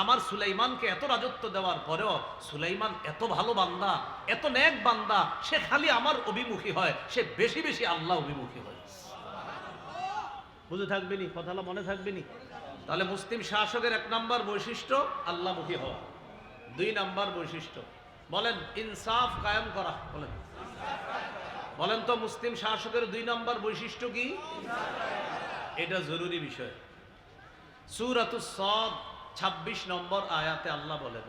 আমার সুলাইমানকে এত রাজত্ব দেওয়ার পরেও সুলাইমান এত ভালো বান্দা, এত নেক বান্দা, সে খালি আমার অভিমুখী হয়, সে বেশি বেশি আল্লাহ অভিমুখী হয়। বুঝে থাকবেনি কথাটা, মনে থাকবেনি? তাহলে মুসলিম শাসকের 1 নম্বর বৈশিষ্ট্য আল্লাহমুখী হওয়া। 2 নম্বর বৈশিষ্ট্য বলেন ইনসাফ কায়েম করা। বলেন বলেন তো মুসলিম শাসকের 2 নম্বর বৈশিষ্ট্য কি? এটা জরুরি বিষয়। সূরাতুস সাদ 26 নম্বর আয়াতে আল্লাহ বলেন,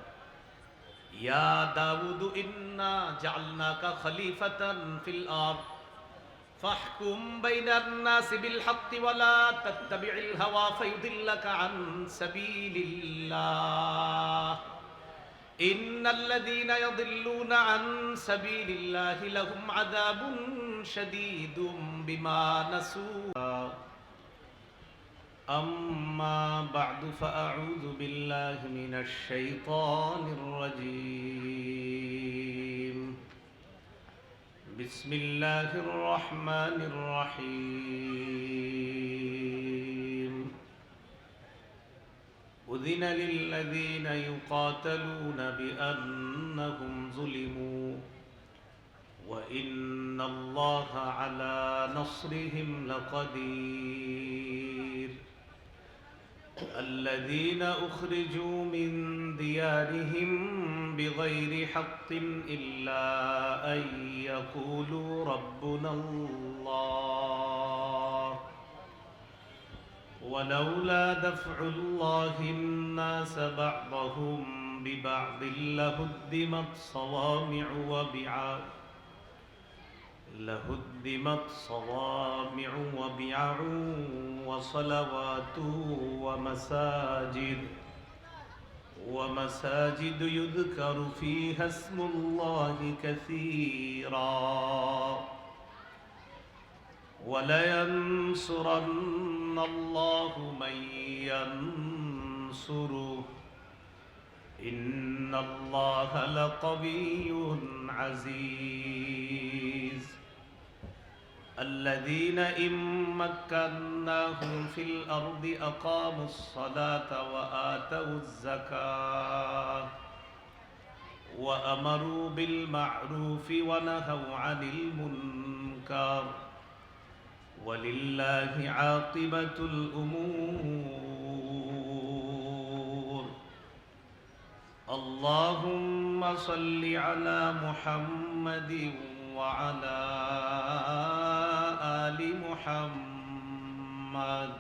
ইয়া দাউদ ইন্না জাআলনাকা খলিফাতান ফিল আরদ ফাহকুম বাইনান নাসি বিল হাক্কি ওয়া লা তাত্তাবি'ল হাওয়া ফায়ুদিল্লাকা আন সাবিলিল্লাহ ইন্নাল্লাযীনা ইয়াদিল্লুনা আন সাবিলিল্লাহি লাহুম আযাবুন শাদীদুম বিমা নাসু। أما بعد فأعوذ بالله من الشيطان الرجيم. بسم الله الرحمن الرحيم. أذن للذين يقاتلون بأنهم ظلموا وإن الله على نصرهم لقدير. الذين أخرجوا من ديارهم بغير حق إلا أن يقولوا ربنا الله ولولا دفع الله الناس بعضهم ببعض لهدمت صوامع وبيع وصلوات ومساجد يذكر فيها اسم الله كثيرا ولينصرن الله من ينصره إن الله لقوي عزيز. الذين إن مكناهم في الأرض أقاموا الصلاة وآتوا الزكاة وأمروا بالمعروف ونهوا عن المنكر ولله عاقبة الأمور. اللهم صل على محمد وعلى آل محمد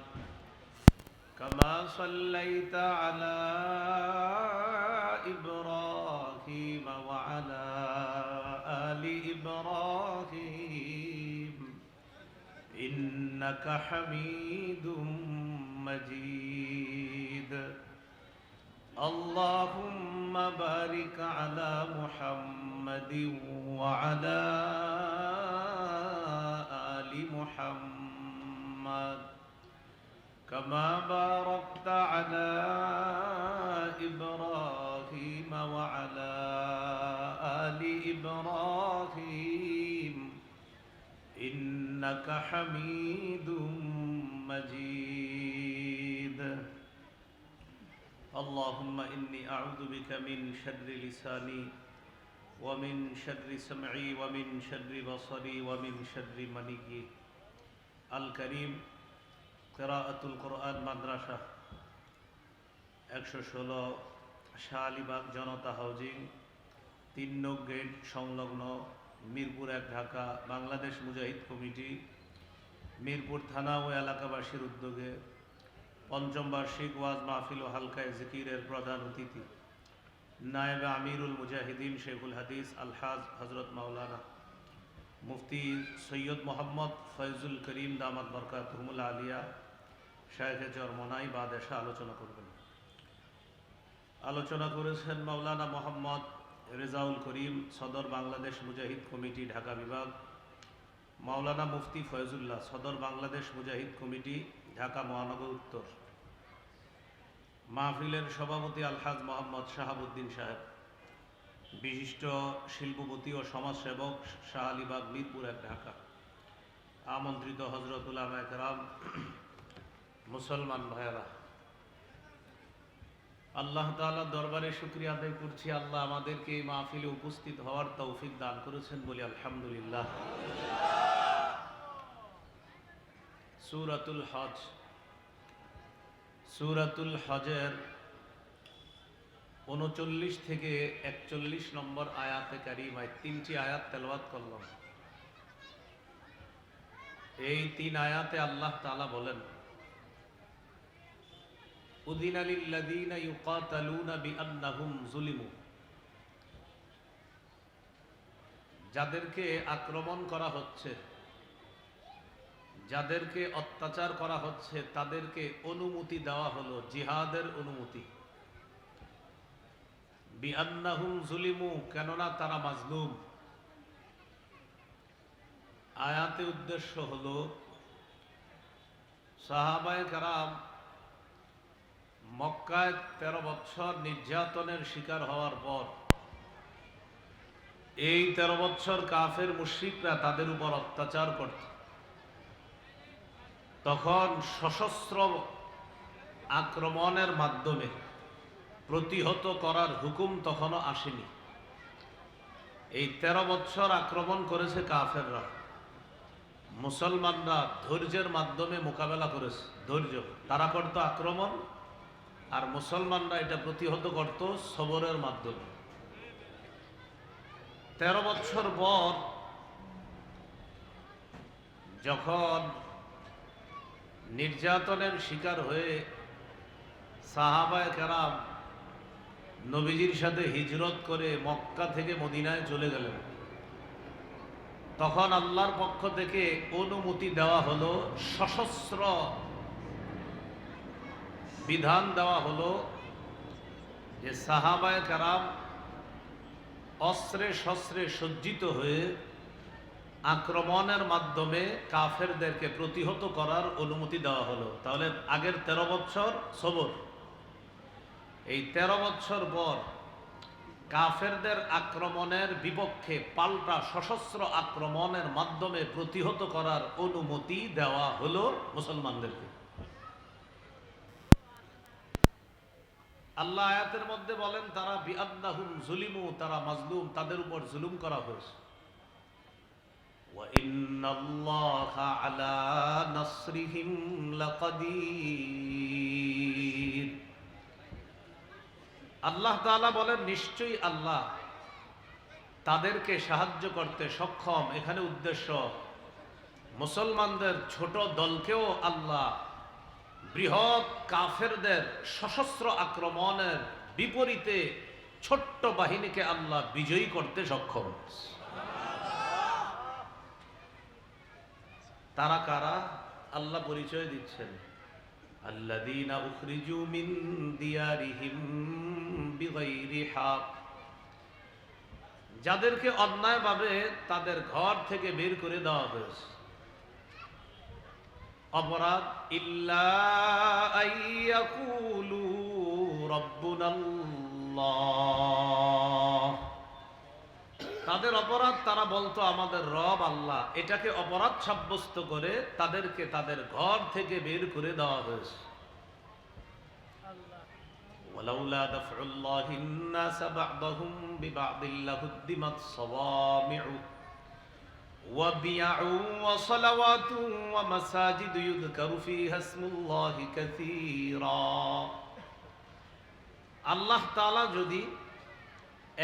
كما صليت على إبراهيم وعلى آل إبراهيم إنك حميد مجيد. اللهم بارك على محمد وعلى آل محمد كما باركت على إبراهيم وعلى آل إبراهيم إنك حميد مجيد. اللهم إني أعوذ بك من شر لساني ومن شر سمعي ومن شر بصري ومن شر مني. الكريم قراءة القرآن মাদ্রাসা 116 শাহআলীবাগ জনতা হাউজিং 3 নং গেট সংলগ্ন মিরপুর 1 ঢাকা বাংলাদেশ মুজাহিদ কমিটি মিরপুর থানা ও এলাকাবাসীর উদ্যোগে 5ম বার্ষিক ওয়াজ মাহফিল ও হালকায়ে জিকিরের প্রধান অতিথি নায়েবে আমিরুল মুজাহিদিন শেখুল হাদিস আলহাজ হযরত মাওলানা মুফতি সৈয়দ মোহাম্মদ ফয়জুল করিম দামাত বরকাতুহুল আলিয়া শায়েখে চরমনাই বাদেশা আলোচনা করবেন। আলোচনা করেছেন মাওলানা মোহাম্মদ রেজাউল করিম সদর বাংলাদেশ মুজাহিদ কমিটি ঢাকা বিভাগ, মাওলানা মুফতি ফয়জুল্লাহ সদর বাংলাদেশ মুজাহিদ কমিটি ঢাকা মহানগর উত্তর। মাহফিলের সভাপতি আলহাজ মোহাম্মদ শাহাবুদ্দিন সাহেব, বিশিষ্ট শিল্পপতি ও সমাজসেবক শাহআলীবাগ মিরপুর 1 ঢাকা। আমন্ত্রিত হযরত উলামায়ে কেরাম, মুসলমান ভাইয়েরা, আল্লাহ তাআলার দরবারে শুকরিয়া আদায় করছি, আল্লাহ আমাদেরকে এই মাহফিলে উপস্থিত হওয়ার তৌফিক দান করেছেন বলি আলহামদুলিল্লাহ। সূরাতুল হজ, সূরাতুল হজের ৩৯ থেকে ৪১ নম্বর আয়াতে কারিমায় ৩টি আয়াত তেলাওয়াত করলাম। এই ৩ আয়াতে আল্লাহ তাআলা বলেন, উযিনা লিল্লাযীনা ইউকাতালুনা বিআন্নাহুম যুলিমু, যাদেরকে আক্রমণ করা হচ্ছে, যাদেরকে অত্যাচার করা হচ্ছে, তাদেরকে অনুমতি দেওয়া হলো, জিহাদের অনুমতি। বিআন্নাহুম যুলিমু, কেননা তারা মাজলুম। আয়াতে উদ্দেশ্য হলো সাহাবায়ে কেরাম মক্কায় 13 বছর নির্যাতনের শিকার হওয়ার পর এই 13 বছর কাফের মুশরিকরা তাদের উপর অত্যাচার করত। তখন সশস্ত্র আক্রমণের মাধ্যমে প্রতিহত করার হুকুম তখনও আসেনি। এই 13 বছর আক্রমণ করেছে কাফেররা, মুসলমানরা ধৈর্যের মাধ্যমে মোকাবেলা করেছে। ধৈর্য, তারা করত আক্রমণ, আর মুসলমানরা এটা প্রতিহত করত সবরের মাধ্যমে। 13 বছর পর যখন নির্যাতনের শিকার হয়ে সাহাবায়ে কেরাম নবীজির সাথে হিজরত করে মক্কা থেকে মদিনায় চলে গেলেন, তখন আল্লাহর পক্ষ থেকে অনুমতি দেওয়া হলো, সশস্ত্র বিধান দেওয়া হলো যে সাহাবায়ে কেরাম অস্ত্রে শস্ত্রে সজ্জিত হয়ে আক্রমণের মাধ্যমে কাফেরদেরকে প্রতিহত করার অনুমতি দেওয়া হলো। তাহলে আগের 13 বছর সবর, এই 13 বছর পর কাফেরদের আক্রমণের বিপক্ষে পাল্টা সশস্ত্র আক্রমণের মাধ্যমে প্রতিহত করার অনুমতি দেওয়া হলো মুসলমানদেরকে। আল্লাহ আয়াতের মধ্যে বলেন, তারা বিআন্নাহুম যুলিমু, তারা মাজলুম, তাদের উপর জুলুম করা হয়েছে। ওয়া ইন্নাল্লাহা আলা নাসরিহিম লাকাদির। আল্লাহ তাআলা বলেন, নিশ্চয়ই আল্লাহ তাদেরকে সাহায্য করতে সক্ষম। এখানে উদ্দেশ্য মুসলমানদের ছোট দলকেও আল্লাহ বৃহৎ কাফেরদের সশস্ত্র আক্রমণের বিপরীতে ছোট্ট বাহিনীকে আল্লাহ বিজয়ী করতে সক্ষম। তারা কারা? আল্লাহ পরিচয় দিচ্ছেন, আল্লাযীনা উখরিজু মিন দিয়ারিহিম বিগাইরি হক, যাদেরকে অন্যায়ভাবে তাদের ঘর থেকে বের করে দেওয়া হয়েছে। অপরাধ, ইল্লা আইয়াকুলু রাব্বুনাল্লাহ, তাদের অপরাধ তারা বলতো আমাদের রব আল্লাহ। এটাকে অপরাধ সাব্যস্ত করে তাদেরকে তাদের ঘর থেকে বের করে দেওয়া হয়েছে। ওয়ালাউলা দাফউল্লাহিন নাস বা'দাহুম বিবা'দিন লাহুদ্দিমাত সাওয়ামি'ু ওয়া বিয়া'উ ওয়া সালাওয়াতু ওয়া মাসাজিদু ইউযকারু ফীহা ইসমুল্লাহি কাসীরা। আল্লাহ তাআলা যদি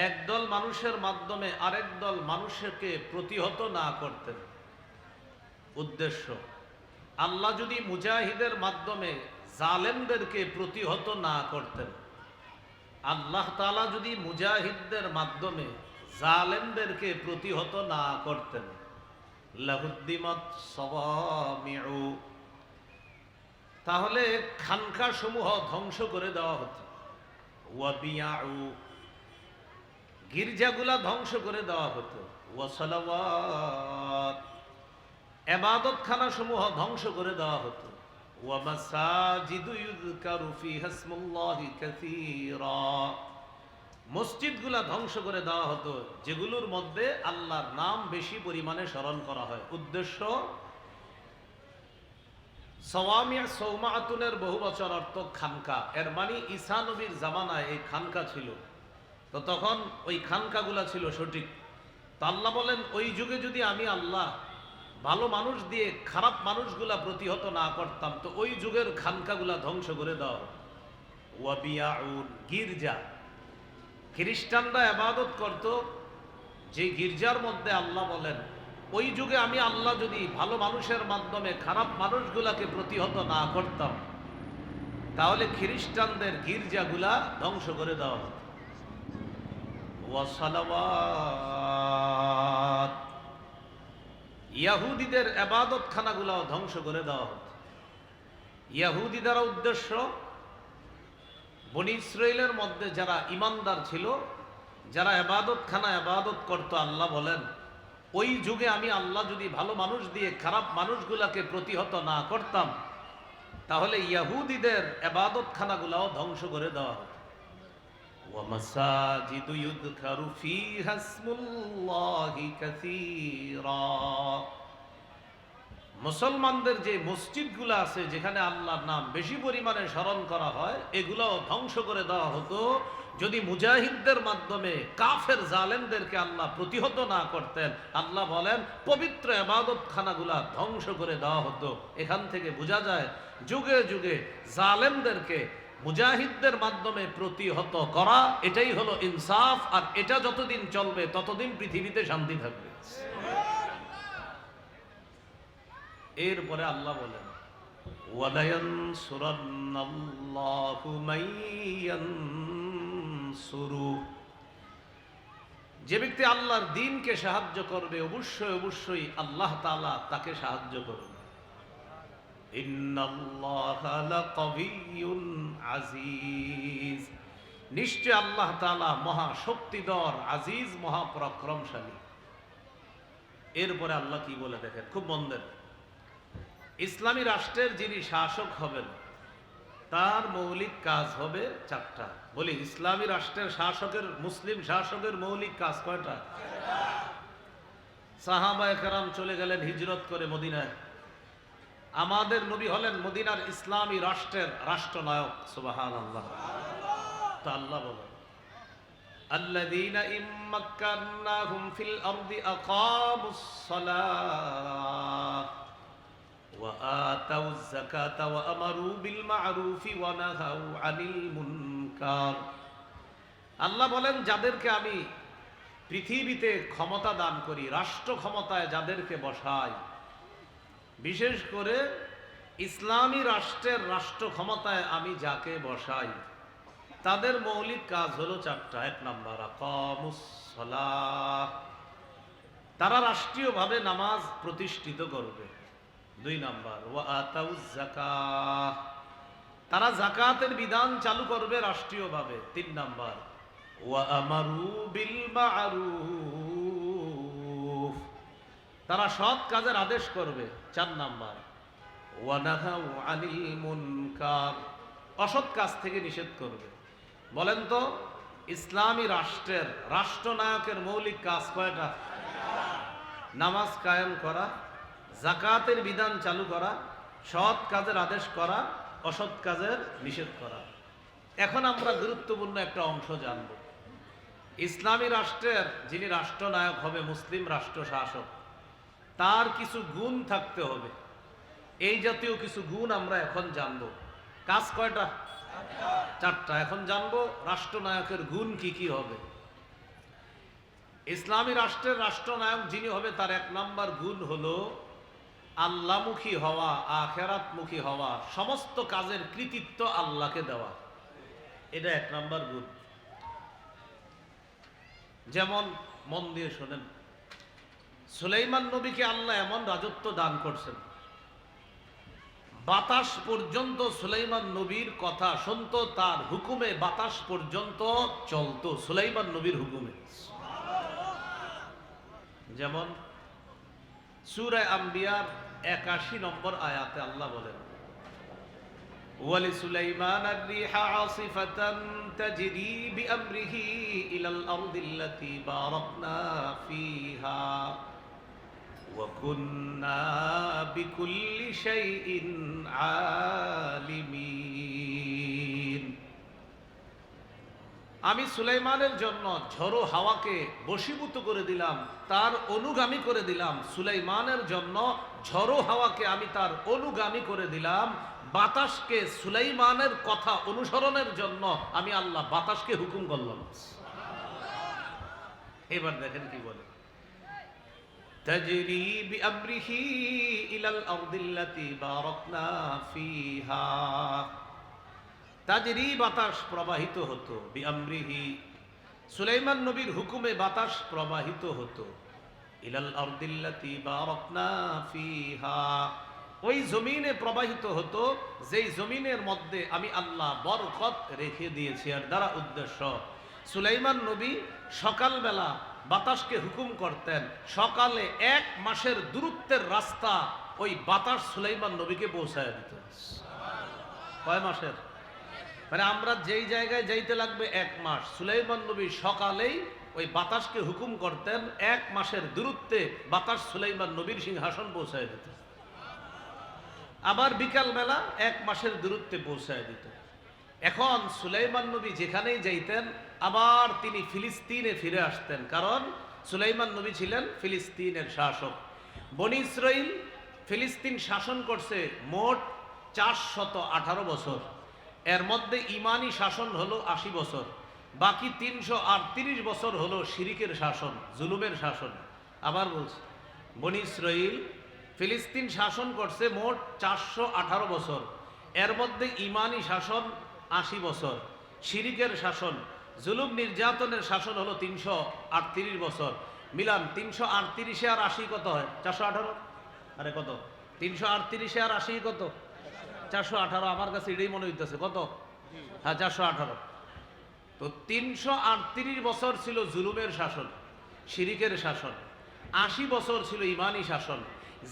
একদল মানুষের মাধ্যমে আরেক দল মানুষকে প্রতিহত না করতেন, উদ্দেশ্য আল্লাহ যদি মুজাহিদের মাধ্যমে জালেমদেরকে প্রতিহত না করতেন, আল্লাহ তাআলা যদি মুজাহিদদের মাধ্যমে জালেমদেরকে প্রতিহত না করতেন, লাহুদ্দিমাত সাওয়ামি'ু, তাহলে খানকা সমূহ ধ্বংস করে দেওয়া হতো। ওয়া বিয়া'উ, গির্জাগুলা ধ্বংস করে দেওয়া হতো। ওয়া সালাওয়াত, ইবাদতখানা সমূহ ধ্বংস করে দেওয়া হতো। ওয়া মাসাজিদু ইউযকারু ফীহা ইসমুল্লাহি কাসীরা, মসজিদগুলা ধ্বংস করে দেওয়া হতো যেগুলোর মধ্যে আল্লাহর নাম বেশি পরিমাণে স্মরণ করা হয়। উদ্দেশ্য সওয়ামিয়া সৌমাতুনের বহু বছর অর্থ খানকা, এর মানে ঈসা নবীর জামানায় এই খানকা ছিল। তো তখন ওই খানকাগুলা ছিল সঠিক। তো আল্লাহ বলেন ওই যুগে যদি আমি আল্লাহ ভালো মানুষ দিয়ে খারাপ মানুষগুলা প্রতিহত না করতাম তো ওই যুগের খানকাগুলা ধ্বংস করে দাও। ওয়াবিয়াউন, গির্জা, খ্রিস্টানরা ইবাদত করত যে গির্জার মধ্যে, আল্লাহ বলেন ওই যুগে আমি আল্লাহ যদি ভালো মানুষের মাধ্যমে খারাপ মানুষগুলাকে প্রতিহত না করতাম তাহলে খ্রিস্টানদের গির্জাগুলা ধ্বংস করে দেওয়া হতো। ওয়াসালাওয়াত, ইয়াহুদীদের ইবাদত খানাগুলাও ধ্বংস করে দেওয়া হতো। ইয়াহুদী দ্বারা উদ্দেশ্য বনী ইসরাইলের মধ্যে যারা ইমানদার ছিল, যারা ইবাদত খানা ইবাদত করত, আল্লাহ বলেন ওই যুগে আমি আল্লাহ যদি ভালো মানুষ দিয়ে খারাপ মানুষগুলাকে প্রতিহত না করতাম তাহলে ইয়াহুদীদের ইবাদত খানাগুলাও ধ্বংস করে দেওয়া হতো। ومساجد يذكر فيها اسم الله كثيرا, মুসলমানদের যে মসজিদগুলো আছে যেখানে আল্লাহর নাম বেশি পরিমাণে স্মরণ করা হয় এগুলোও ধ্বংস করে দেওয়া হতো যদি মুজাহিদদের মাধ্যমে কাফের জালেমদেরকে আল্লাহ প্রতিহত না করতেন। আল্লাহ বলেন পবিত্র ইবাদত খানাগুলা ধ্বংস করে দেওয়া হতো। এখান থেকে বোঝা যায় যুগে যুগে জালেমদেরকে মুজাহিদদের মাধ্যমে প্রতিহত করা এটাই হলো ইনসাফ, আর এটা যতদিন চলবে ততদিন পৃথিবীতে শান্তি থাকবে। এরপরে আল্লাহ বলেন ওয়ালায়ানসুরান্নাল্লাহু মাইয়ানসুরু, যে ব্যক্তি আল্লাহর দ্বীনকে সাহায্য করবে অবশ্যই অবশ্যই আল্লাহ তাআলা তাকে সাহায্য করবে। ইন্নাল্লাহা লাকাবিয়্যুন আজিজ, নিশ্চয় আল্লাহ তাআলা মহা শক্তিধর, আজিজ, মহাপরাক্রমশালী। এরপরে আল্লাহ কি বলে দেখেন, খুব মন দেন। ইসলামী রাষ্ট্রের যিনি শাসক হবেন তার মৌলিক কাজ হবে চারটা। বলি ইসলামী রাষ্ট্রের শাসকের, মুসলিম শাসকের মৌলিক কাজ কয়টা? সাহাবায়ে কেরাম চলে গেলেন হিজরত করে মদিনায়, আমাদের নবী হলেন মদিনার ইসলামী রাষ্ট্রের রাষ্ট্রনায়ক। সুবহানাল্লাহ। তো আল্লাহ বলেন আল্লাযীনা ইম্মাক্কান্নাহুম ফিল আরদি আকামুস সালাহ ওয়া আতাউয যাকাতা ওয়া আমারু বিল মা'রুফি ওয়া নাহাউ আনিল মুনকার। আল্লাহ বলেন যাদেরকে আমি পৃথিবীতে ক্ষমতা দান করি, রাষ্ট্র ক্ষমতায় যাদেরকে বসাই, বিশেষ করে ইসলামী রাষ্ট্রের রাষ্ট্র ক্ষমতায় আমি যাকে বসাই তাদের মৌলিক কাজ হলো চারটা। এক নাম্বার আকামুস সালাহ, তারা রাষ্ট্রীয়ভাবে নামাজ প্রতিষ্ঠিত করবে। দুই নাম্বার ওয়া আতাউয যাকাহ, তারা যাকাতের বিধান চালু করবে রাষ্ট্রীয়ভাবে। তিন নাম্বার ওয়া আমারু বিল মা'রুফ, তারা সৎ কাজের আদেশ করবে। চার নাম্বার ওয়া নাহাউ আনিল মুনকার, অসৎ কাজ থেকে নিষেধ করবে। বলেন তো ইসলামী রাষ্ট্রের রাষ্ট্রনায়কের মৌলিক কাজ কয়টা? নামাজ কায়েম করা, যাকাতের বিধান চালু করা, সৎ কাজের আদেশ করা, অসৎ কাজের নিষেধ করা। এখন আমরা গুরুত্বপূর্ণ একটা অংশ জানব। ইসলামী রাষ্ট্রের যিনি রাষ্ট্রনায়ক হবে, মুসলিম রাষ্ট্র শাসক, তার কিছু গুণ থাকতে হবে। এই জাতীয় কিছু গুণ আমরা এখন জানব। কাজ কয়টা? চারটা। এখন জানবো রাষ্ট্রনায়কের গুণ কি কি হবে। ইসলামী রাষ্ট্রের রাষ্ট্রনায়ক যিনি হবে তার এক নাম্বার গুণ হলো আল্লাহমুখী হওয়া, আখিরাতমুখী হওয়া, সমস্ত কাজের কৃতিত্ব আল্লাহকে দেওয়া, এটা এক নাম্বার গুণ। যেমন মন দিয়ে শোনেন, সুলাইমান নবীকে আল্লাহ এমন রাজত্ব দান করছেন, বাতাস পর্যন্ত সুলাইমান নবীর কথা শুনতো, তার হুকুমে বাতাস পর্যন্ত চলতো, সুলাইমান নবীর হুকুমে। যেমন সূরা আম্বিয়ার ৮১ নম্বর আয়াতে আল্লাহ বলেন ওয়ালি সুলাইমান আর-রিহা আসিফাতান তাজরি বিআমরিহি ইলাল আরদিল্লাতী বারাকনা ফিহা وكنا بكل شيء عالمين। আমি সুলাইমানের জন্য ঝড়ো হাওয়াকে বশীভূত করে দিলাম, তার অনুগামী করে দিলাম। সুলাইমানের জন্য ঝড়ো হাওয়াকে আমি তার অনুগামী করে দিলাম। বাতাসকে সুলাইমানের কথা অনুসরণের জন্য আমি আল্লাহ বাতাসকে হুকুম করলাম। এবার দেখেন কি বলে, তাজরি বিআমরিহি ইলাল আরদিল্লাতি বারাকনা ফিহা। তাজরি বাতাস প্রবাহিত হতো, বিআমরিহি সুলাইমান নবীর হুকুমে বাতাস প্রবাহিত হতো, ইলাল আরদিল্লাতি বারাকনা ফিহা ওই জমিনে প্রবাহিত হতো যেই জমিনের মধ্যে আমি আল্লাহ বরকত রেখে দিয়েছি। আর দ্বারা উদ্দেশ্য, সুলাইমান নবী সকালবেলা বাতাসকে হুকুম করতেন, সকালে 1 মাসের দূরত্বের রাস্তা ওই বাতাস সুলাইমান নবীকে পৌঁছায় দিত। কয় মাসের? মানে আমরা যেই জায়গায় যাইতে লাগবে 1 মাস, সুলাইমান নবী সকালেই ওই বাতাসকে হুকুম করতেন, 1 মাসের দূরত্বে বাতাস সুলাইমান নবীর সিংহাসন পৌঁছায় দিত। আবার বিকালবেলা 1 মাসের দূরত্বে পৌঁছায় দিত। এখন সুলাইমান নবী যেখানেই যাইতেন আবার তিনি ফিলিস্তিনে ফিরে আসতেন, কারণ সুলাইমান নবী ছিলেন ফিলিস্তিনের শাসক। বনি ইসরাইল ফিলিস্তিন শাসন করছে মোট 418 বছর। এর মধ্যে ইমানি শাসন হলো 80 বছর, বাকি 338 বছর হলো শিরিকের শাসন, জুলুমের শাসন। আবার বলছি, বনি ইসরাইল ফিলিস্তিন শাসন করছে মোট 418 বছর। এর মধ্যে ইমানি শাসন 80 বছর, শিরিকের শাসন, জুলুম নির্যাতনের শাসন হলো 338 বছর। মিলান 338 আর 80 কত হয়? 418। আরে কত? 338 আর 80 কত? 418। আমার কাছে এটাই মনে হইতেছে। কত? হ্যাঁ, 418। তো 338 বছর ছিল জুলুমের শাসন, শিরিকের শাসন। 80 বছর ছিল ইমানি শাসন।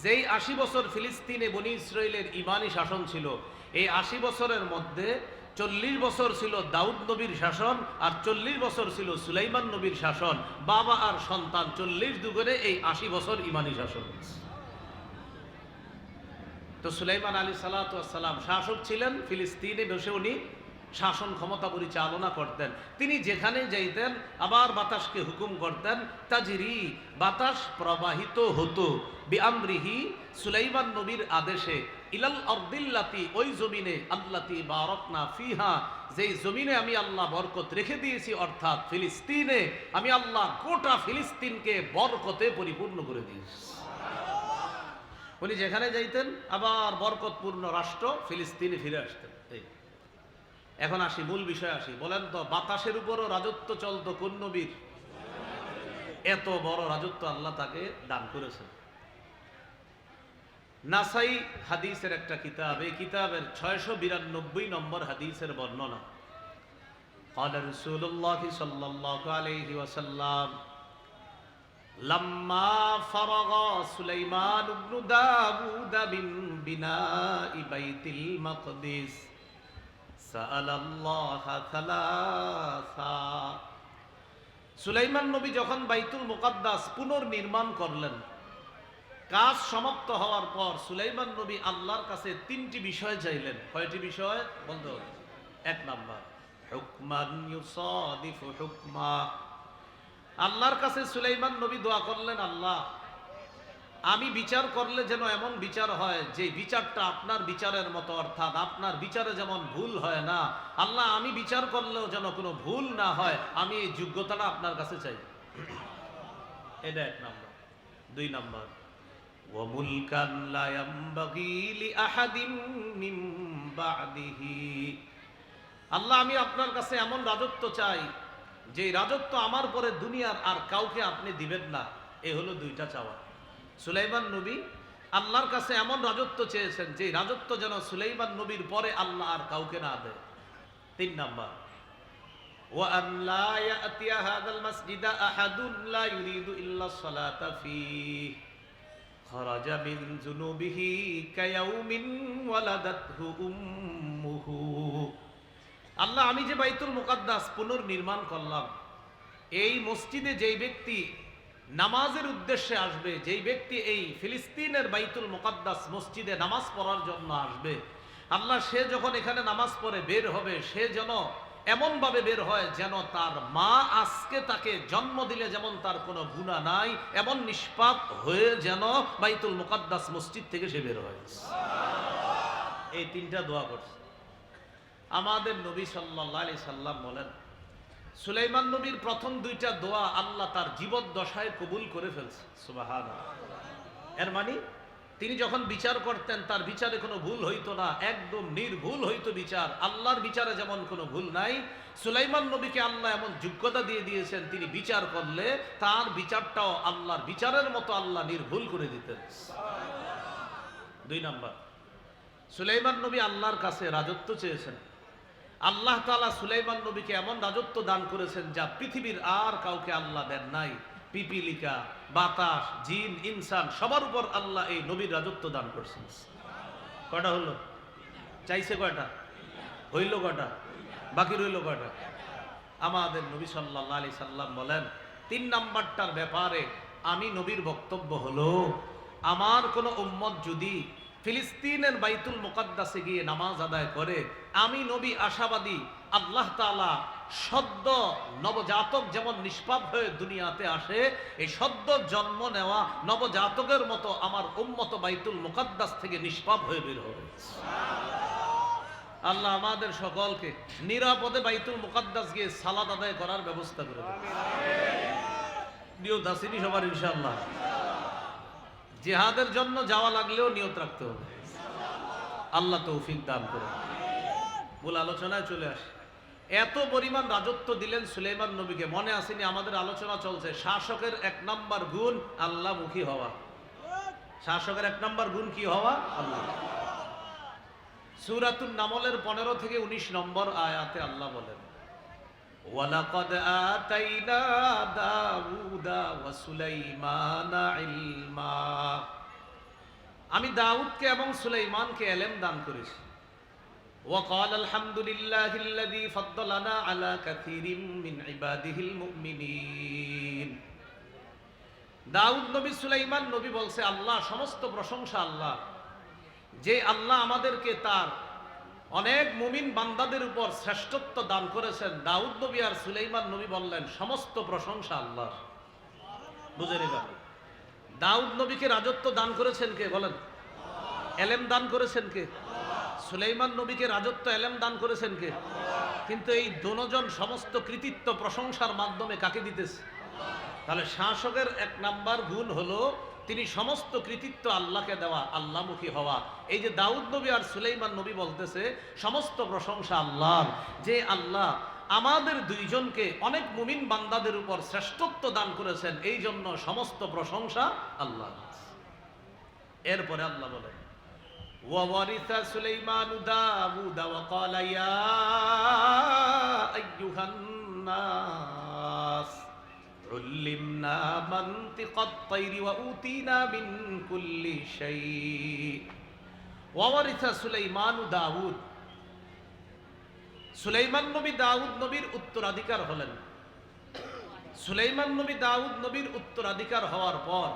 যেই 80 বছর ফিলিস্তিনে বনি ইসরাইলের ইমানি শাসন ছিল, এই 80 বছরের মধ্যে 40 বছর ছিল দাউদ নবীর শাসন, আর 40 বছর ছিল সুলাইমান নবীর শাসন। বাবা আর সন্তান 40 দুগুণে এই 80 বছর ইমানি শাসন। তো সুলাইমান আলী সালাতু ওয়াস সালাম শাসক ছিলেন, ফিলিস্তিনে বসে উনি শাসন ক্ষমতা পরিচালনা করতেন। তিনি যেখানে যাইতেন আবার বাতাসকে হুকুম করতেন, তাজরি বাতাস প্রবাহিত হতো, বিআমরিহি সুলাইমান নবীর আদেশে, ইলাল আরদিল্লাতি ওই জমিনে, আল্লাতি বারাকনা ফিহা যেই জমিনে আমি আল্লাহ বরকত রেখে দিয়েছি, অর্থাৎ ফিলিস্তিনে আমি আল্লাহ গোটা ফিলিস্তিনকে বরকতে পরিপূর্ণ করে দিয়েছি। উনি যেখানে যাইতেন আবার বরকতপূর্ণ রাষ্ট্র ফিলিস্তিনে ফিরে আসতেন। এখন আসি, মূল বিষয় আসি। বলেন তো, বাতাসের উপরও রাজত্ব চলতো কোন নবীর? এত বড় রাজত্ব আল্লাহ তাকে দান করেছেন। নাসাই হাদিসের একটা কিতাব, এই কিতাবের 692 নম্বর হাদিসের বর্ণনা। قال رسول الله صلى الله عليه وسلم لما فرغ سليمان بن داود من بناء بيت المقدس سأل الله ثلاثا। সুলাইমান নবী যখন বাইতুল মুকাদ্দাস পুনর্নির্মাণ করলেন, কাজ সমাপ্ত হওয়ার পর সুলাইমান নবী আল্লাহর কাছে 3টি বিষয় চাইলেন। কয়টি বিষয় বলতে হবে? 1 নাম্বার, হুকমান ইউসাদিফু হুকমা। আল্লাহর কাছে সুলাইমান নবী দোয়া করলেন, আল্লাহ আমি বিচার করলে যেন এমন বিচার হয় যে বিচারটা আপনার বিচারের মতো, অর্থাৎ আপনার বিচারে যেমন ভুল হয় না। আল্লাহ আমি বিচার করলেও যেন কোনো ভুল না হয়, আমি এই যোগ্যতাটা আপনার কাছে চাই। এটা 1 নাম্বার। 2 নাম্বার, ওয়া মুলকান লা ইয়ামবাগি লিআহাদিন মিন বা'দিহি। আল্লাহ আমি আপনার কাছে এমন রাজত্ব চাই যে রাজত্ব আমার পরে দুনিয়ার আর কাউকে আপনি দিবেন না। এই হলো 2টা চাওয়া। সুলাইমান নবী আল্লাহর কাছে এমন রাজত্ব চেয়েছেন যে রাজত্ব যেন সুলাইমান নবীর পরে আল্লাহ আর কাউকে না দেয়। 3 নাম্বার, ওয়া আন লা ইয়াতিয়া হাযাল মাসজিদা আহাদুন লা ইউরিদু ইল্লা সালাতা ফীহি খারাজা মিন যুনুবিহি কায়াউমিন ওয়ালাদাতহু উম্মুহু। আল্লাহ আমি যে বাইতুল মুকাদ্দাস পুনর্নির্মাণ করলাম, এই মসজিদে যেই ব্যক্তি নামাজের উদ্দেশ্যে আসবে, যেই ব্যক্তি এই ফিলিস্তিনের বাইতুল মুকাদ্দাস মসজিদে নামাজ পড়ার জন্য আসবে, আল্লাহ সে যখন এখানে নামাজ পড়ে বের হবে, সে যেন এমন ভাবে বের হয় যেন তার মা আজকে তাকে জন্ম দিলে যেমন তার কোনো গুনাহ নাই, এমন নিষ্পাপ হয়ে যেন বাইতুল মুকাদ্দাস মসজিদ থেকে সে বের হয়। এই তিনটা দোয়া করছে আমাদের নবী সাল্লাল্লাহু আলাইহি সাল্লাম। বলেন সুলাইমান নবীর প্রথম দুইটা দোয়া আল্লাহ তার জীবদ্দশায় কবুল করে ফেলছে, সুবহানাল্লাহ। এর মানে তিনি যখন বিচার করতেন তার বিচারে কোনো ভুল হইতো না, একদম নির্ভুল হইতো বিচার। আল্লাহর বিচারে যেমন কোনো ভুল নাই, সুলাইমান নবীকে আল্লাহ এমন যোগ্যতা দিয়ে দিয়েছেন, তিনি বিচার করলে তার বিচারটাও আল্লাহর বিচারের মতো আল্লাহ নির্ভুল করে দিতেন। দুই নাম্বার, সুলাইমান নবী আল্লাহর কাছে রাজত্ব চেয়েছেন। আল্লাহ তাআলা সুলাইমান নবীকে এমন রাজত্ব দান করেছেন যা পৃথিবীর আর কাউকে আল্লাহ দেন নাই। পিপিলিকা, বাতাস, জিন, ইনসান সবার উপর আল্লাহ এই নবীর রাজত্ব দান করছেন। কয়টা হলো? চাইছে কয়টা? হইল কয়টা? বাকি রইল কয়টা? আমাদের নবী সাল্লাল্লাহু আলাইহি সাল্লাম বলেন, তিন নাম্বারটার ব্যাপারে আমি নবীর বক্তব্য হলো, আমার কোন উম্মত যদি ফিলিস্তিনের বাইতুল মুকাদ্দাসে গিয়ে নামাজ আদায় করে, আমি নবী আশাবাদী আল্লাহ তাআলা সদ্য নবজাতক যেমন নিষ্পাপ হয়ে দুনিয়াতে আসে, এই সদ্য জন্ম নেওয়া নবজাতকের মতো আমার উম্মত বাইতুল মুকাদ্দাস থেকে নিষ্পাপ হয়ে বের হবে। আল্লাহ আমাদের সকলকে নিরাপদে বাইতুল মুকাদ্দাস গিয়ে সালাত আদায় করার ব্যবস্থা করে দেবে। নিয়ত আসেনি সবার ইনশাআল্লাহ। জিহাদের জন্য যাওয়া লাগলেও নিয়ত রাখতে হবে। আল্লাহ তৌফিক দান করে। মূল আলোচনায় চলে আসে। এত পরিমাণ রাজত্ব দিলেন সুলাইমান নবীকে, মনে আসেনি আমাদের আলোচনা চলছে শাসকের এক নাম্বার গুণ আল্লাহমুখী হওয়া। শাসকের এক নাম্বার গুণ কি হওয়া? আল্লাহ। সূরাতুন নামলের 15 থেকে 19 নম্বর আয়াতে আল্লাহ বলেন, ওয়ালাকাদ আতাইনা দাউদা ওয়া সুলাইমানা ইলমা। আমি দাউদকে এবং সুলাইমানকে ইলম দান করেছি। ওয়া ক্বালা আলহামদুলিল্লাহিল্লাযী ফাদ্দালানা আলা কাসীরিম মিন ইবাদিহিল মুমিনিন। দাউদ নবী, সুলাইমান নবী বলছে, আল্লাহ সমস্ত প্রশংসা আল্লাহ, যে আল্লাহ আমাদেরকে তার অনেক মুমিন বান্দাদের উপর শ্রেষ্ঠত্ব দান করেছেন। দাউদ নবী আর সুলাইমান নবী বললেন সমস্ত প্রশংসা আল্লাহর। বুঝে নিবেন, দাউদ নবীকে রাজত্ব দান করেছেন কে? বলেন। এলেম দান করেছেন কে? সুলাইমান নবীকে রাজত্ব এলেম দান করেছেন কে? কিন্তু এই দুজন সমস্ত কৃতিত্ব প্রশংসার মাধ্যমে কাকে দিতেছে? তাহলে শাসকের এক নাম্বার গুণ হলো তিনি সমস্ত কৃতিত্ব আল্লাহকে দেওয়া, আল্লাহমুখী হওয়া। এই যে দাউদ নবী আর সুলাইমান নবী বলতেছে সমস্ত প্রশংসা আল্লাহর, যে আল্লাহ আমাদের দুইজনকে অনেক মুমিন বান্দাদের উপর শ্রেষ্ঠত্ব দান করেছেন, এই জন্য সমস্ত প্রশংসা আল্লাহ। এরপরে আল্লাহ বলেন, ওয়ারিসা সুলাইমানু দাউদা ওয়া ক্বালা ইয়া আইয়ুহান নাস উল্লিমনা মানতিকাত তায়রি ওয়া উতিনা মিন কুল্লি শাই। ওয়ারিসা সুলাইমানু দাউদ, সুলাইমান নবী দাউদ নবীর উত্তরাধিকার হলেন। সুলাইমান নবী দাউদ নবীর উত্তরাধিকার হওয়ার পর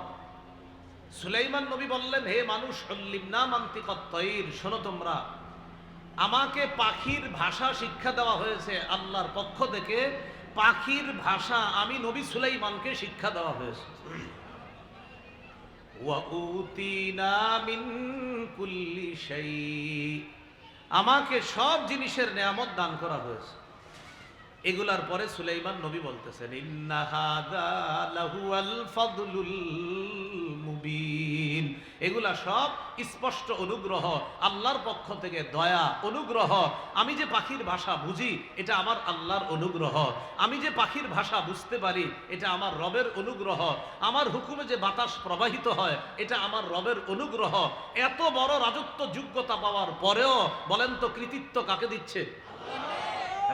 সুলাইমান নবী বললেন, হে মানুষ, উল্লিমনা মানতিকাত তায়র, শোনো তোমরা, আমাকে পাখির ভাষা শিক্ষা দেওয়া হয়েছে আল্লাহর পক্ষ থেকে। পাখির ভাষা আমি নবী সুলাইমানকে শিক্ষা দেওয়া হয়েছে। ওয়া উতিনা মিন কুল্লি শাই, আমাকে সব জিনিসের নেয়ামত দান করা হয়েছে। এগুলার পরে সুলাইমান নবী বলতেছেন, ইন্না হাযা লাহুয়াল ফাদলুল মুবিন, এগুলা সব স্পষ্ট অনুগ্রহ আল্লাহর পক্ষ থেকে, দয়া অনুগ্রহ। আমি যে পাখির ভাষা বুঝি এটা আমার আল্লাহর অনুগ্রহ। আমি যে পাখির ভাষা বুঝতে পারি এটা আমার রবের অনুগ্রহ। আমার হুকুমে যে বাতাস প্রবাহিত হয় এটা আমার রবের অনুগ্রহ। এত বড় রাজত্ব যোগ্যতা পাওয়ার পরেও বলেন তো কৃতিত্ব কাকে দিচ্ছে?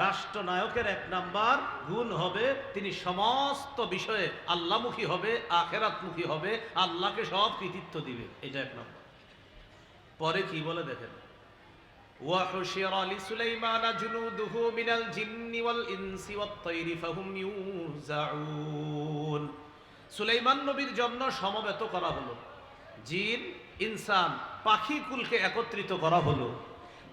রাষ্ট্রনায়কের এক নাম্বার গুণ হবে তিনি সমস্ত বিষয়ে আল্লাহমুখী হবে, আখিরাতমুখী হবে, আল্লাহকে সব কৃতিত্ব দিবে। এটা এক নাম্বার। পরে কি বলে দেখেন, ওয়া হুশিরা লিসুলাইমানা জুনুদুহু মিনাল জিন্নি ওয়াল ইনসি ওয়াত তায়রি ফাহুম ইউজাউন। সুলাইমান নবীর জন্য সমবেত করা হলো, জিন ইনসান পাখি কুলকে একত্রিত করা হলো,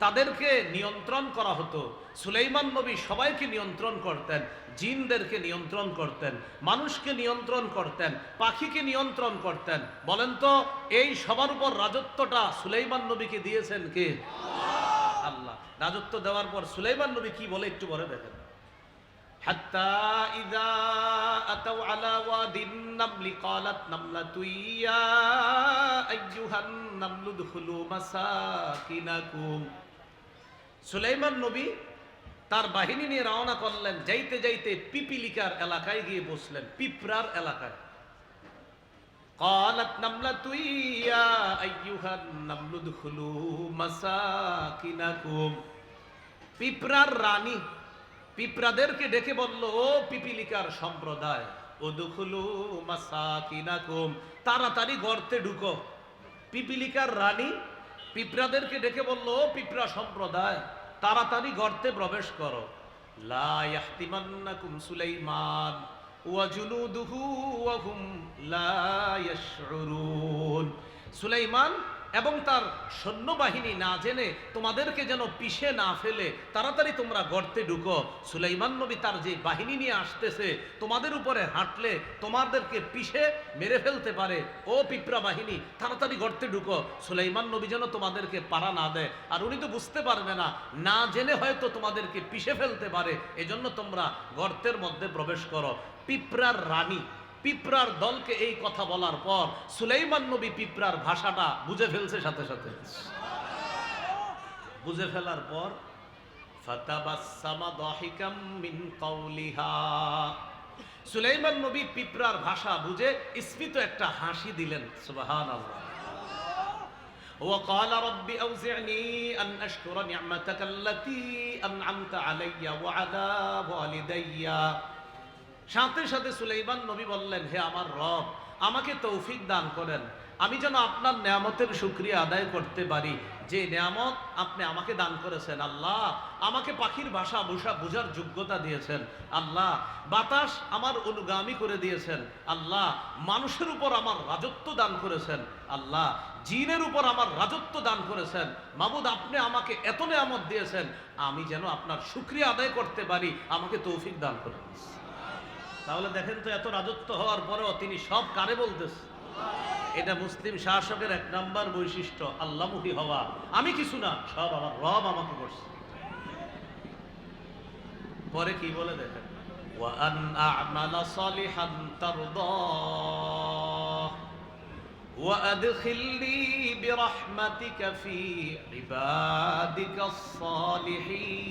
তাদেরকে নিয়ন্ত্রণ করা হতো। সুলাইমান নবী সবাইকে নিয়ন্ত্রণ করতেন, জিনদেরকে নিয়ন্ত্রণ করতেন, মানুষকে নিয়ন্ত্রণ করতেন, পাখিকে নিয়ন্ত্রণ করতেন। বলেন তো এই সবার উপর রাজত্বটা সুলাইমান নবীকে দিয়েছেন কে? আল্লাহ। রাজত্ব দেওয়ার পর সুলাইমান নবী কি বলে একটু পরে দেখেন। হাত্তা ইযা আতাউ আলা ওয়াদিন নামলি ক্বালাত নামলাতু ইয়া আইয়ুহান নামলু দুখুলু মাসাকিনাকুম। সুলাইমান নবী তার বাহিনী নিয়ে রওনা করলেন, যাইতে যাইতে পিপিলিকার এলাকায় গিয়ে বসলেন, পিঁপড়ার এলাকায়। ক্বালাত নামলাতু ইয়া আইয়ুহান নামলু দুখুলু মাসাকিনাকুম। পিঁপড়ার রানী পিঁপড়াদেরকে ডেকে বলল, ও পিপিলিকার সম্প্রদায়, উদখুলু মাসাকিনাকুম, তাড়াতাড়ি গর্তে ঢুকো। পিপিলিকার রানী পিঁপড়াদেরকে ডেকে বলল, ও পিঁপড়া সম্প্রদায়, তাড়াতাড়ি গর্তে প্রবেশ করো। লা ইয়াহতিমান্নাকুম সুলাইমান ওয়া জুনুদুহু ওয়া হুম লা ইয়াশউরুন। সুলাইমান এবং তার সৈন্যবাহিনী না জেনে তোমাদেরকে যেন পিষে না ফেলে তাড়াতাড়ি তোমরা গর্তে ঢুকো। সুলাইমান নবী তার যে বাহিনী নিয়ে আসতেছে, তোমাদের উপরে হাঁটলে তোমাদেরকে পিষে মেরে ফেলতে পারে। ও পিঁপড়া বাহিনী, তাড়াতাড়ি গর্তে ঢুকো, সুলাইমান নবী যেন তোমাদেরকে পারা না দেয়। আর উনি তো বুঝতে পারবে না, না জেনে হয়তো তোমাদেরকে পিষে ফেলতে পারে, এজন্য তোমরা গর্তের মধ্যে প্রবেশ করো। পিঁপড়ার রানী পিঁপড়ার দলকে এই কথা বলার পর সুলাইমান নবী পিঁপড়ার ভাষাটা বুঝে ফেলছে, সাথে সাথে বুঝে ফেলার পর ফাতাবাসসামা দাহিকাম মিন কাওলিহা, সুলাইমান নবী পিঁপড়ার ভাষা বুঝে স্ফীত একটা হাসি দিলেন। সুবহানাল্লাহ। ওয়া ক্বালা রাব্বি আউজি'নি আন আশকুরা নি'মাতাকা আল্লাতী আন'আমতা আলাইয়া ওয়া আলা ওয়ালিদাইয়া। সাথে সাথে সুলাইমান নবী বললেন, হে আমার রব, আমাকে তৌফিক দান করেন, আমি যেন আপনার নেয়ামতের শুকরিয়া আদায় করতে পারি, যে নেয়ামত আপনি আমাকে দান করেছেন। আল্লাহ, আমাকে পাখির ভাষা বুঝার যোগ্যতা দিয়েছেন। আল্লাহ, বাতাস আমার অনুগামী করে দিয়েছেন। আল্লাহ, মানুষের উপর আমার রাজত্ব দান করেছেন। আল্লাহ, জিনের উপর আমার রাজত্ব দান করেছেন। মাবুদ, আপনি আমাকে এত নেয়ামত দিয়েছেন, আমি যেন আপনার শুকরিয়া আদায় করতে পারি, আমাকে তৌফিক দান করেন। তাহলে দেখেন তো, এত রাজত্ব হওয়ার পরেও তিনি সব কারে বলতেছে? এটা মুসলিম শাসকের এক নাম্বার বৈশিষ্ট্য, আল্লাহমুখী হওয়া। আমি কিছু না, সব আমার রব আমাকে করছে। পরে কি বলে দেখেন, ওয়া আন আ'মালা সালিহান তারদাহ ওয়া আদখিলনি বিরহমাতিকা ফি ইবাদিকাস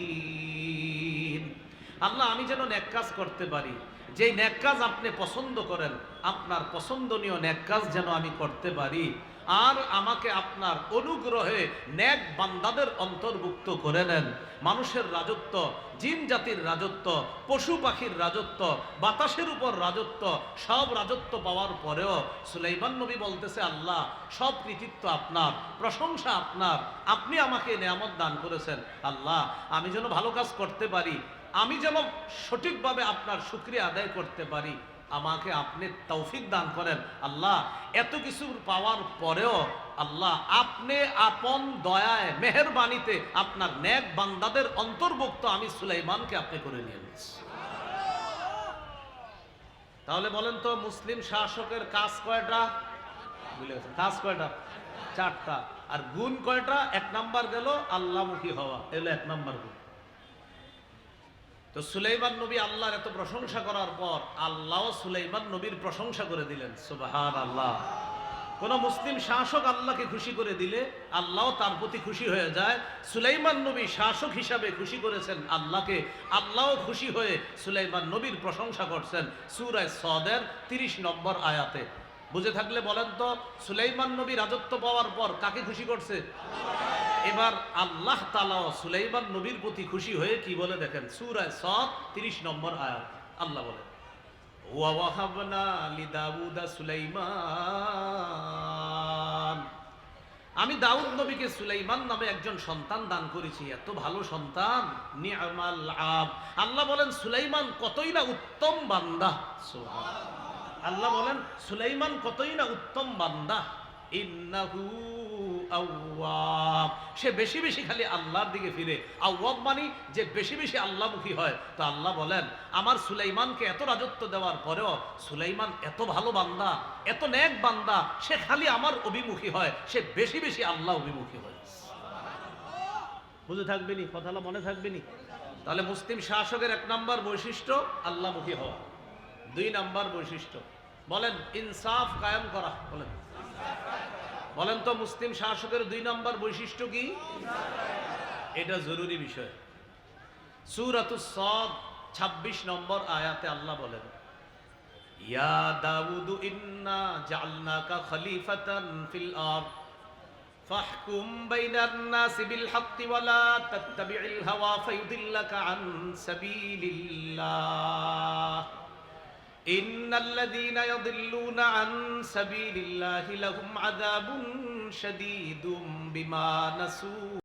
সালিহিন। আল্লাহ, আমি যেন নেক কাজ করতে পারি, যে নেক কাজ আপনি পছন্দ করেন, আপনার পছন্দনীয় নেক কাজ যেন আমি করতে পারি, আর আমাকে আপনার অনুগ্রহে নেক বান্দাদের অন্তর্ভুক্ত করে নেন। মানুষের রাজত্ব, জিন জাতির রাজত্ব, পশু পাখির রাজত্ব, বাতাসের উপর রাজত্ব, সব রাজত্ব পাওয়ার পরেও সুলাইমান নবী বলতেছে, আল্লাহ, সব কৃতিত্ব আপনার, প্রশংসা আপনার, আপনি আমাকে নেয়ামত দান করেছেন। আল্লাহ, আমি যেন ভালো কাজ করতে পারি, আমি যেন সঠিকভাবে আপনার শুকরিয়া আদায় করতে পারি, আমাকে আপনি তৌফিক দান করেন। আল্লাহ, এত কিছু পাওয়ার পরেও আল্লাহ, আপনি আপন দয়ায় মেহেরবানিতে আপনার নেক বান্দাদের অন্তর্ভুক্ত আমি সুলাইমানকে আপনি করে নিয়ে নিয়েছি। তাহলে বলেন তো, মুসলিম শাসকের কাজ কয়টা? বুঝলে গেছেন, কাজ কয়টা? চারটা। আর গুণ কয়টা? এক নাম্বার গেল আল্লাহমুখী হওয়া, এলো এক নাম্বার গুণ। তো সুলাইমান নবী আল্লাহর এত প্রশংসা করার পর আল্লাহ সুলাইমান নবীর প্রশংসা করে দিলেন। সুবহানাল্লাহ। কোন মুসলিম শাসক আল্লাহকে খুশি করে দিলে আল্লাহ তার প্রতি খুশি হয়ে যায়। সুলাইমান নবী শাসক হিসাবে খুশি করেছেন আল্লাহকে, আল্লাহ খুশি হয়ে সুলাইমান নবীর প্রশংসা করছেন সূরা সদের 30 নম্বর আয়াতে। বুঝে থাকলে বলেন তো, সুলাইমান নবী রাজত্ব পাওয়ার পর কাকে খুশি করছে? এবার আল্লাহ তাআলা সুলাইমান নবীর প্রতি খুশি হয়ে কি বলে দেখেন, সূরা সদ 30 নম্বর আয়াত। আল্লাহ বলে, ওয়া ওয়াহাবনা লিদাউদা সুলাইমান, আমি দাউদ নবীকে সুলাইমান নামে একজন সন্তান দান করেছি। এত ভালো সন্তান, নি'মাল আব। আল্লাহ বলেন, সুলাইমান কতই না উত্তম বান্দা। সুবহানাল্লাহ। আল্লাহ বলেন সুলাইমান কতই না উত্তম বান্দা, ইন্নাহু আওয়াব, সে বেশি বেশি খালি আল্লাহর দিকে ফিরে। আওয়াব মানে যে বেশি বেশি আল্লাহমুখী হয়। তো আল্লাহ বলেন আমার সুলাইমানকে এত রাজত্ব দেওয়ার পরেও সুলাইমান এত ভালো বান্দা, এত নেক বান্দা, সে খালি আমার অভিমুখী হয়, সে বেশি বেশি আল্লাহ অভিমুখী হয়। বুঝে থাকবেনি কথাটা, মনে থাকবেনি। তাহলে মুসলিম শাসকের 1 নম্বর বৈশিষ্ট্য আল্লাহমুখী হওয়া। 2 নম্বর বৈশিষ্ট্য বলেন ইনসাফ কায়েম করা। বলেন বলেন তো মুসলিম শাসকের 2 নম্বর বৈশিষ্ট্য কি? এটা জরুরি বিষয়। সূরাতুস সাদ 26 নম্বর আয়াতে আল্লাহ বলেন ইয়া দাউদু ইন্না জাআলনাকা খলিফাতান ফিল আরদ ফাহকুম বাইনান নাসি বিল হাক্কি ওয়া লা তাত্তাবি'ল হাওয়া ফায়ুদিল্লাকা আন সাবিলিল্লাহ ইন্নাল্লাযীনা ইয়াদিল্লুনা আন সাবিলিল্লাহি লাহুম আযাবুন শাদীদুম বিমা নাসু